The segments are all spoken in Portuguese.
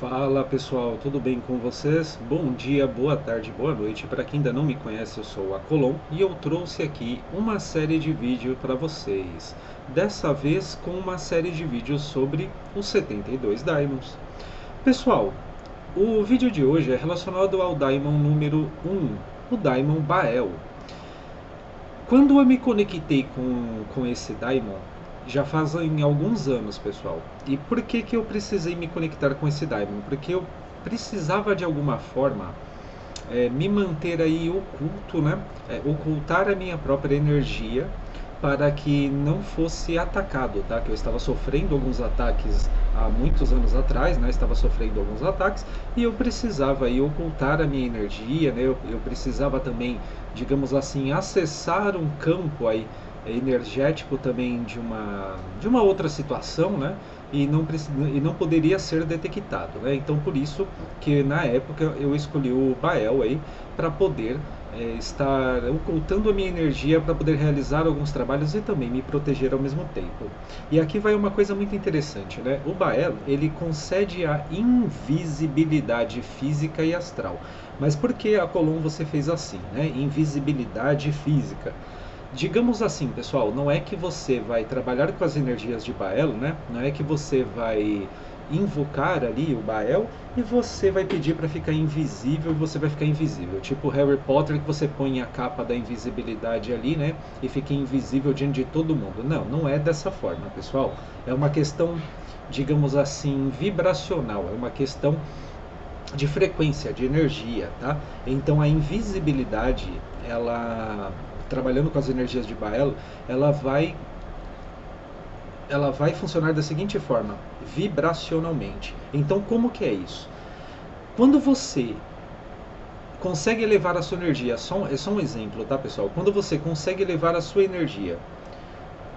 Fala pessoal, tudo bem com vocês? Bom dia, boa tarde, boa noite. Para quem ainda não me conhece, eu sou o Acolon e eu trouxe aqui uma série de vídeos para vocês. Dessa vez com uma série de vídeos sobre os 72 Diamonds. Pessoal, o vídeo de hoje é relacionado ao Diamond número 1, o Diamond Bael. Quando eu me conectei com esse Diamond, já fazem alguns anos, pessoal. E por que que eu precisei me conectar com esse Diamond? Porque eu precisava de alguma forma me manter aí oculto, né? Ocultar a minha própria energia para que não fosse atacado, tá? Que eu estava sofrendo alguns ataques há muitos anos atrás, né? Estava sofrendo alguns ataques e eu precisava aí ocultar a minha energia, né? Eu precisava também, digamos assim, acessar um campo aí energético também de uma outra situação, né? E não poderia ser detectado, né? Então por isso que na época eu escolhi o Bael aí para poder estar ocultando a minha energia para poder realizar alguns trabalhos e também me proteger ao mesmo tempo. E aqui vai uma coisa muito interessante, né? O Bael, ele concede a invisibilidade física e astral. Mas por que a Colombo você fez assim, né? Invisibilidade física. Digamos assim, pessoal, não é que você vai trabalhar com as energias de Bael, né? Não é que você vai invocar ali o Bael e você vai pedir para ficar invisível e você vai ficar invisível. Tipo Harry Potter, que você põe a capa da invisibilidade ali, né? E fica invisível diante de todo mundo. Não, não é dessa forma, pessoal. É uma questão, digamos assim, vibracional. É uma questão de frequência, de energia, tá? Então a invisibilidade, ela trabalhando com as energias de Baal, ela vai ela vai funcionar da seguinte forma, vibracionalmente. Então como que é isso? Quando você consegue elevar a sua energia, é só um exemplo, tá, pessoal? Quando você consegue elevar a sua energia,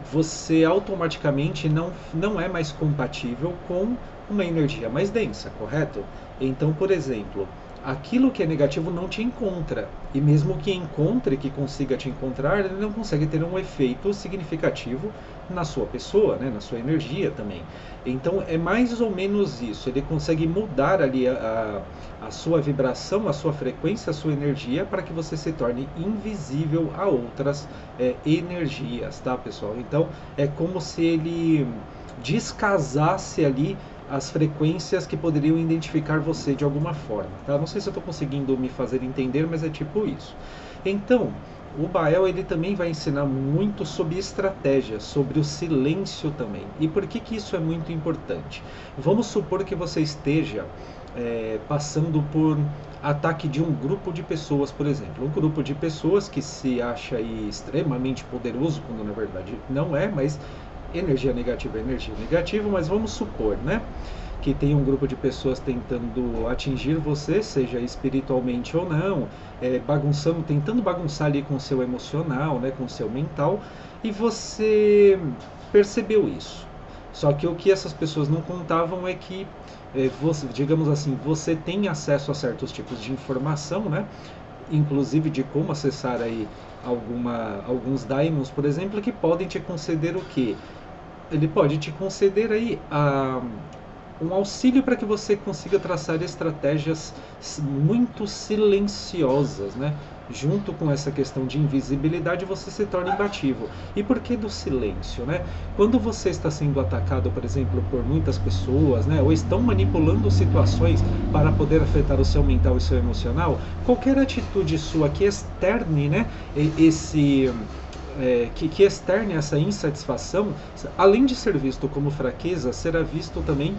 você automaticamente não é mais compatível com uma energia mais densa, correto? Então, por exemplo, aquilo que é negativo não te encontra. E mesmo que encontre, que consiga te encontrar, ele não consegue ter um efeito significativo na sua pessoa, né? Na sua energia também. Então é mais ou menos isso. Ele consegue mudar ali a sua vibração, a sua frequência, a sua energia para que você se torne invisível a outras energias, tá, pessoal? Então é como se ele descasasse ali as frequências que poderiam identificar você de alguma forma, tá? Não sei se eu estou conseguindo me fazer entender, mas é tipo isso. Então, o Bael ele também vai ensinar muito sobre estratégia, sobre o silêncio também. E por que que isso é muito importante? Vamos supor que você esteja passando por ataque de um grupo de pessoas, por exemplo. Um grupo de pessoas que se acha aí extremamente poderoso, quando na verdade não é, mas energia negativa é energia negativa, mas vamos supor, né? Que tem um grupo de pessoas tentando atingir você, seja espiritualmente ou não, bagunçando, tentando bagunçar ali com o seu emocional, né, com o seu mental, e você percebeu isso. Só que o que essas pessoas não contavam é que, você, digamos assim, você tem acesso a certos tipos de informação, né? Inclusive de como acessar aí alguns daimons, por exemplo, que podem te conceder o quê? Ele pode te conceder aí um auxílio para que você consiga traçar estratégias muito silenciosas, né? Junto com essa questão de invisibilidade, você se torna imbatível. E por que do silêncio, né? Quando você está sendo atacado, por exemplo, por muitas pessoas, né? Ou estão manipulando situações para poder afetar o seu mental e o seu emocional, qualquer atitude sua que externe, né? Que externe essa insatisfação, além de ser visto como fraqueza, será visto também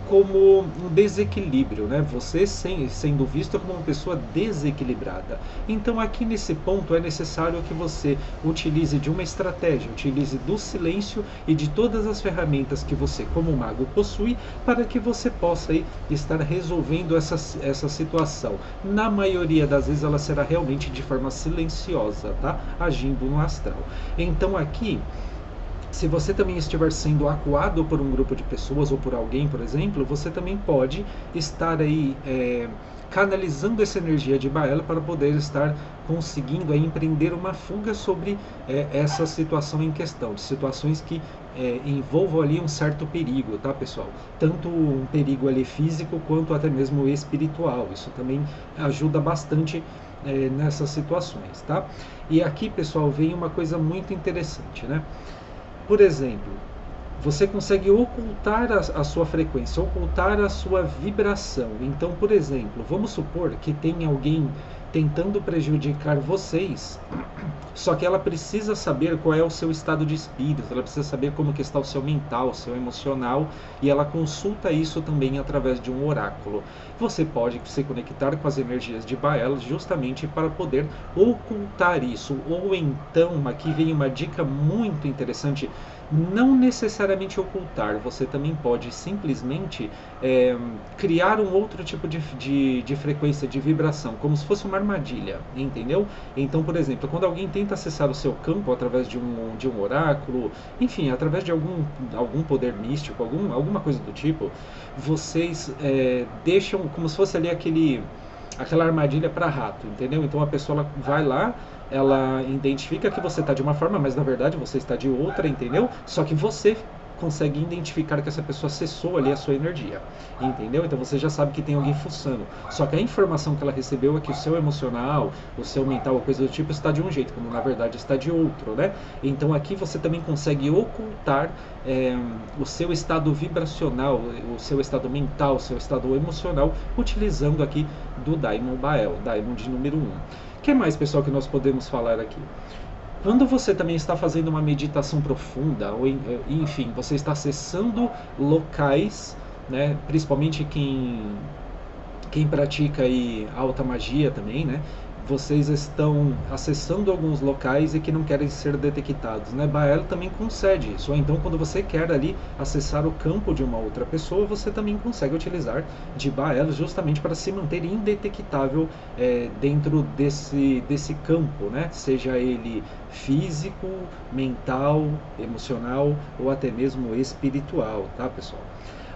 como um desequilíbrio, né? Você sendo visto como uma pessoa desequilibrada. Então aqui nesse ponto é necessário que você utilize de uma estratégia, utilize do silêncio e de todas as ferramentas que você como mago possui para que você possa aí estar resolvendo essa situação. Na maioria das vezes ela será realmente de forma silenciosa, tá? Agindo no astral. Então aqui Se você também estiver sendo acuado por um grupo de pessoas ou por alguém, por exemplo, você também pode estar aí canalizando essa energia de Baal para poder estar conseguindo aí empreender uma fuga sobre essa situação em questão, de situações que envolvam ali um certo perigo, tá, pessoal? Tanto um perigo ali físico quanto até mesmo espiritual. Isso também ajuda bastante nessas situações, tá? E aqui, pessoal, vem uma coisa muito interessante, né? Por exemplo, você consegue ocultar a sua frequência, ocultar a sua vibração. Então, por exemplo, vamos supor que tem alguém tentando prejudicar vocês, só que ela precisa saber qual é o seu estado de espírito, ela precisa saber como que está o seu mental, o seu emocional, e ela consulta isso também através de um oráculo. Você pode se conectar com as energias de Baal justamente para poder ocultar isso. Ou então, aqui vem uma dica muito interessante, não necessariamente ocultar, você também pode simplesmente criar um outro tipo de frequência, de vibração, como se fosse uma armadilha, entendeu? Então, por exemplo, quando alguém tenta acessar o seu campo através de um oráculo, enfim, através de algum poder místico, alguma coisa do tipo, vocês deixam como se fosse ali aquela armadilha para rato, entendeu? Então a pessoa ela vai lá, ela identifica que você está de uma forma, mas na verdade você está de outra, entendeu? Só que você consegue identificar que essa pessoa acessou ali a sua energia, entendeu? Então você já sabe que tem alguém fuçando. Só que a informação que ela recebeu é que o seu emocional, o seu mental, ou coisa do tipo, está de um jeito, quando na verdade está de outro, né? Então aqui você também consegue ocultar o seu estado vibracional, o seu estado mental, o seu estado emocional, utilizando aqui do Daimon Baal, Daimon de número 1. O que mais, pessoal, que nós podemos falar aqui? Quando você também está fazendo uma meditação profunda, ou enfim, você está acessando locais, né, principalmente quem pratica aí alta magia também, né? Vocês estão acessando alguns locais e que não querem ser detectados, né? Baal também concede isso. Ou então, quando você quer ali acessar o campo de uma outra pessoa, você também consegue utilizar de Baal justamente para se manter indetectável dentro desse campo, né? Seja ele físico, mental, emocional ou até mesmo espiritual, tá, pessoal?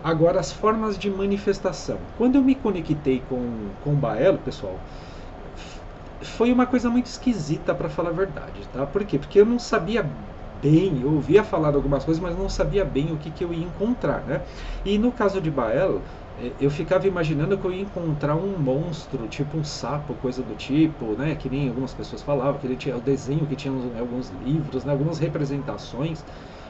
Agora, as formas de manifestação. Quando eu me conectei com Baal, pessoal, foi uma coisa muito esquisita, para falar a verdade, tá? Por quê? Porque eu não sabia bem, eu ouvia falar algumas coisas, mas não sabia bem o que eu ia encontrar, né? E no caso de Baal, eu ficava imaginando que eu ia encontrar um monstro, tipo um sapo, coisa do tipo, né? Que nem algumas pessoas falavam, que ele tinha o desenho que tinha alguns livros, né? Algumas representações.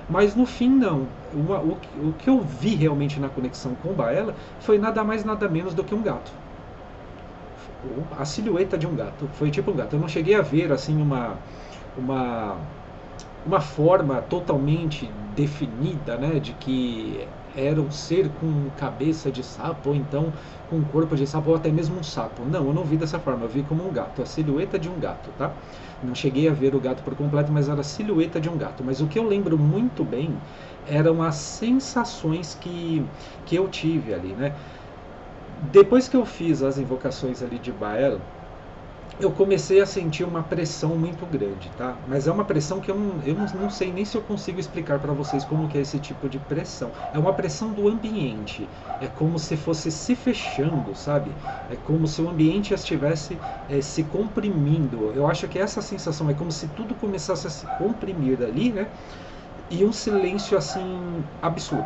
Mas no fim não. O que eu vi realmente na conexão com Baal foi nada mais nada menos do que um gato. A silhueta de um gato, foi tipo um gato. Eu não cheguei a ver assim uma, uma forma totalmente definida, né, de que era um ser com cabeça de sapo, ou então com corpo de sapo, ou até mesmo um sapo. Não, eu não vi dessa forma, eu vi como um gato, a silhueta de um gato, tá? Não cheguei a ver o gato por completo, mas era a silhueta de um gato. Mas o que eu lembro muito bem eram as sensações que eu tive ali, né? Depois que eu fiz as invocações ali de Baal, eu comecei a sentir uma pressão muito grande, tá? Mas é uma pressão que eu não sei nem se eu consigo explicar para vocês como que é esse tipo de pressão. É uma pressão do ambiente. É como se fosse se fechando, sabe? É como se o ambiente estivesse se comprimindo. Eu acho que essa sensação é como se tudo começasse a se comprimir ali, né? E um silêncio assim absurdo.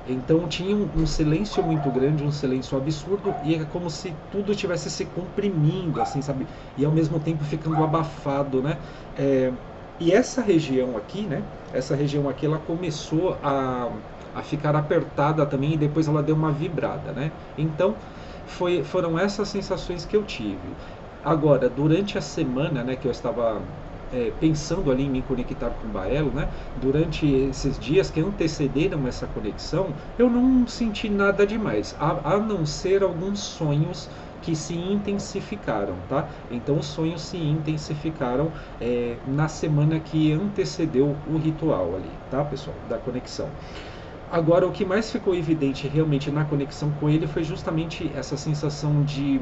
Então tinha um silêncio muito grande, um silêncio absurdo, e é como se tudo estivesse se comprimindo, assim, sabe? E ao mesmo tempo ficando abafado, né? E essa região aqui, né? Essa região aqui, ela começou a ficar apertada também, e depois ela deu uma vibrada, né? Então foram essas sensações que eu tive. Agora, durante a semana, né, que eu estava pensando ali em me conectar com o Baal, né? Durante esses dias que antecederam essa conexão, eu não senti nada demais, a não ser alguns sonhos que se intensificaram, tá? Então os sonhos se intensificaram na semana que antecedeu o ritual ali, tá, pessoal, da conexão. Agora, o que mais ficou evidente realmente na conexão com ele foi justamente essa sensação de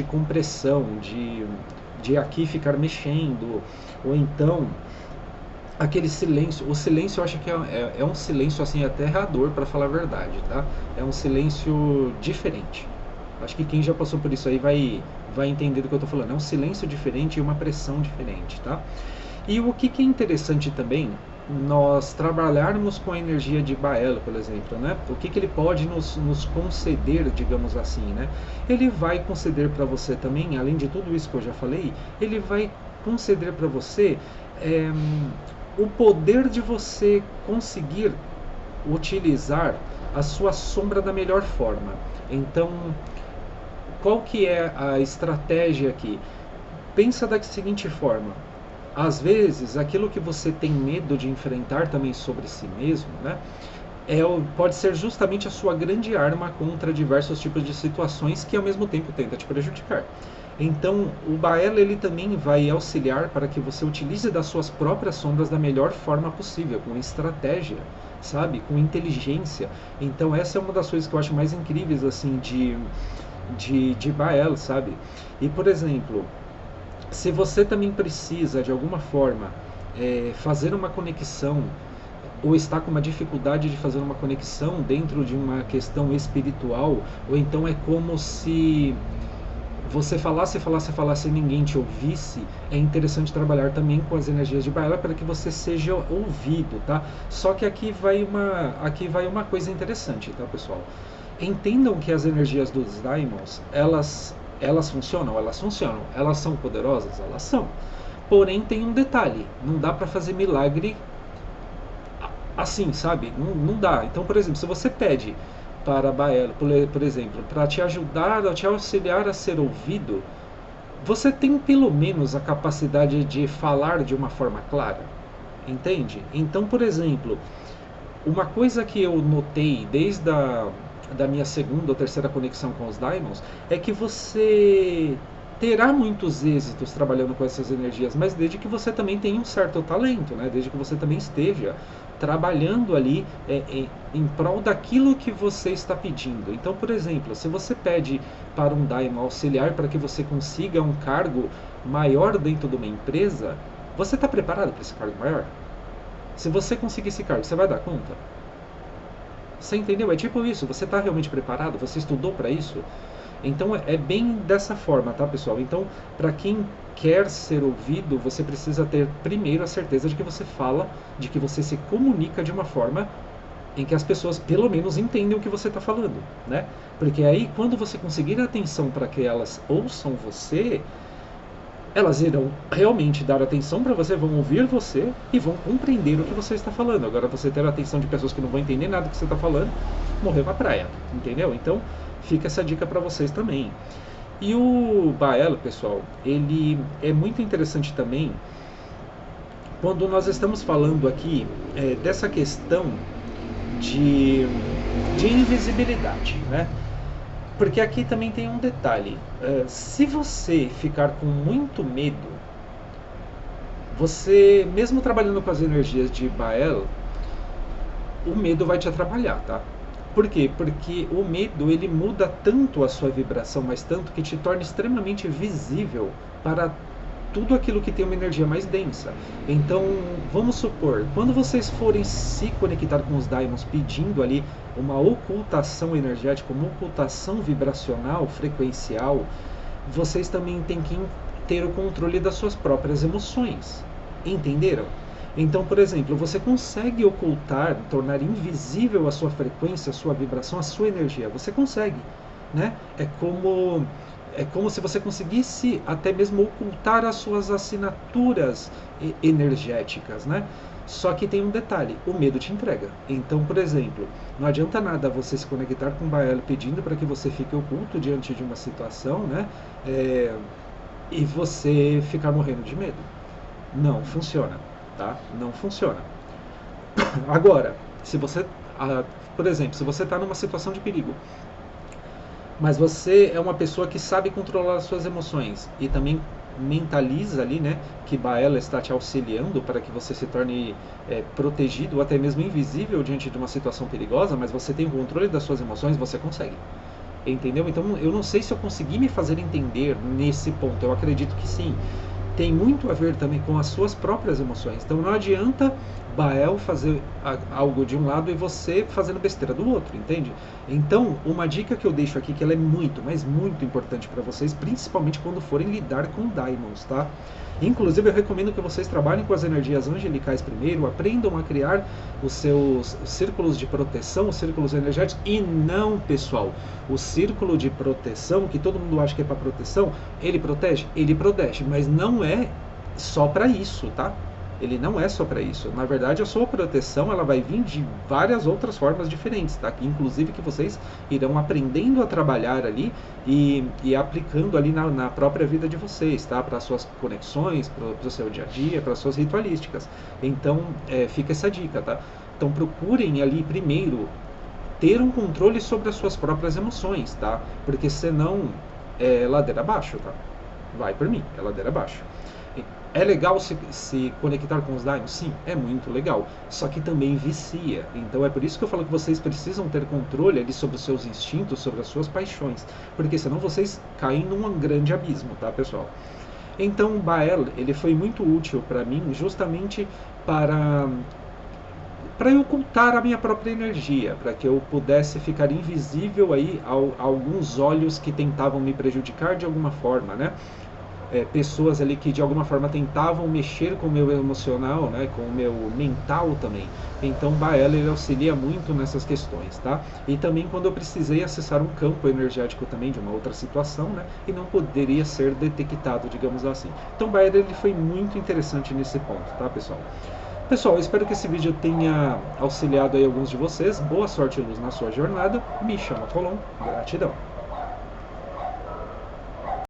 compressão, de aqui ficar mexendo, ou então aquele silêncio. O silêncio eu acho que é um silêncio assim aterrador, para falar a verdade, tá? É um silêncio diferente. Acho que quem já passou por isso aí vai entender do que eu tô falando. É um silêncio diferente e uma pressão diferente, tá? E o que é interessante também, nós trabalharmos com a energia de Baela, por exemplo, né? O que ele pode nos conceder, digamos assim, né? Ele vai conceder para você também, além de tudo isso que eu já falei, ele vai conceder para você é, o poder de você conseguir utilizar a sua sombra da melhor forma. Então, qual que é a estratégia aqui? Pensa da seguinte forma: às vezes aquilo que você tem medo de enfrentar também sobre si mesmo, né, pode ser justamente a sua grande arma contra diversos tipos de situações que ao mesmo tempo tenta te prejudicar. Então, o Baela ele também vai auxiliar para que você utilize das suas próprias sombras da melhor forma possível, com estratégia, sabe, com inteligência. Então, essa é uma das coisas que eu acho mais incríveis assim de Baela, sabe? E por exemplo, se você também precisa de alguma forma fazer uma conexão ou está com uma dificuldade de fazer uma conexão dentro de uma questão espiritual, ou então é como se você falasse e ninguém te ouvisse, é interessante trabalhar também com as energias de Baela para que você seja ouvido, tá? Só que aqui vai uma coisa interessante, tá, pessoal? Entendam que as energias dos Daimons, elas funcionam? Elas funcionam. Elas são poderosas? Elas são. Porém, tem um detalhe: não dá para fazer milagre assim, sabe? Não dá. Então, por exemplo, se você pede para Baela, por exemplo, para te ajudar, te auxiliar a ser ouvido, você tem pelo menos a capacidade de falar de uma forma clara, entende? Então, por exemplo, uma coisa que eu notei desde da minha segunda ou terceira conexão com os Daimons é que você terá muitos êxitos trabalhando com essas energias, mas desde que você também tenha um certo talento, né? Desde que você também esteja trabalhando ali em prol daquilo que você está pedindo. Então, por exemplo, se você pede para um Daimon auxiliar para que você consiga um cargo maior dentro de uma empresa, você está preparado para esse cargo maior? Se você conseguir esse cargo, você vai dar conta? Você entendeu? É tipo isso, você está realmente preparado? Você estudou para isso? Então é bem dessa forma, tá, pessoal? Então, para quem quer ser ouvido, você precisa ter primeiro a certeza de que você fala, de que você se comunica de uma forma em que as pessoas pelo menos entendem o que você está falando, né? Porque aí, quando você conseguir atenção para que elas ouçam você, elas irão realmente dar atenção para você, vão ouvir você e vão compreender o que você está falando. Agora, você ter a atenção de pessoas que não vão entender nada do que você está falando, morreu na praia, entendeu? Então, fica essa dica para vocês também. E o Baela, pessoal, ele é muito interessante também quando nós estamos falando aqui dessa questão de, de invisibilidade, né? Porque aqui também tem um detalhe. Se você ficar com muito medo, você, mesmo trabalhando com as energias de Bael, o medo vai te atrapalhar, tá? Por quê? Porque o medo ele muda tanto a sua vibração, mas tanto que te torna extremamente visível para tudo aquilo que tem uma energia mais densa. Então, vamos supor, quando vocês forem se conectar com os Daimons pedindo ali uma ocultação energética, uma ocultação vibracional, frequencial, vocês também têm que ter o controle das suas próprias emoções. Entenderam? Então, por exemplo, você consegue ocultar, tornar invisível a sua frequência, a sua vibração, a sua energia. Você consegue, né? É como se você conseguisse até mesmo ocultar as suas assinaturas energéticas, né? Só que tem um detalhe, o medo te entrega. Então, por exemplo, não adianta nada você se conectar com o Bael pedindo para que você fique oculto diante de uma situação, né? E você ficar morrendo de medo. Não funciona, tá? Não funciona. Agora, se você, por exemplo, se você está numa situação de perigo, mas você é uma pessoa que sabe controlar as suas emoções e também mentaliza ali, né, que Baela está te auxiliando para que você se torne protegido ou até mesmo invisível diante de uma situação perigosa, mas você tem o controle das suas emoções, você consegue. Entendeu? Então eu não sei se eu consegui me fazer entender nesse ponto, eu acredito que sim. tem muito a ver também com as suas próprias emoções. Então não adianta Bael fazer algo de um lado e você fazendo besteira do outro, entende? Então, uma dica que eu deixo aqui, que ela é muito, mas muito importante para vocês, principalmente quando forem lidar com Daimons, tá? Inclusive, eu recomendo que vocês trabalhem com as energias angelicais primeiro, aprendam a criar os seus círculos de proteção, os círculos energéticos, e não, pessoal, o círculo de proteção, que todo mundo acha que é para proteção, ele protege, mas não é só para isso, tá? Ele não é só para isso. Na verdade, a sua proteção ela vai vir de várias outras formas diferentes, tá? Inclusive que vocês irão aprendendo a trabalhar ali e aplicando ali na própria vida de vocês, tá? Para suas conexões, para o seu dia a dia, para suas ritualísticas. Então, fica essa dica, tá? Então, procurem ali primeiro ter um controle sobre as suas próprias emoções, tá? Porque senão é ladeira abaixo, tá? Vai por mim, é ladeira abaixo. É legal se conectar com os daimons? Sim, é muito legal. Só que também vicia. Então é por isso que eu falo que vocês precisam ter controle ali sobre os seus instintos, sobre as suas paixões. Porque senão vocês caem num grande abismo, tá, pessoal? Então Baal, ele foi muito útil para mim justamente para eu ocultar a minha própria energia, para que eu pudesse ficar invisível aí a alguns olhos que tentavam me prejudicar de alguma forma, né? Pessoas ali que de alguma forma tentavam mexer com o meu emocional, né, com o meu mental também. Então Baal ele auxilia muito nessas questões, tá? E também quando eu precisei acessar um campo energético também de uma outra situação, né, e não poderia ser detectado, digamos assim. Então Baal ele foi muito interessante nesse ponto, tá, pessoal? Pessoal, eu espero que esse vídeo tenha auxiliado aí alguns de vocês. Boa sorte e luz na sua jornada. Me chama Colom. Gratidão.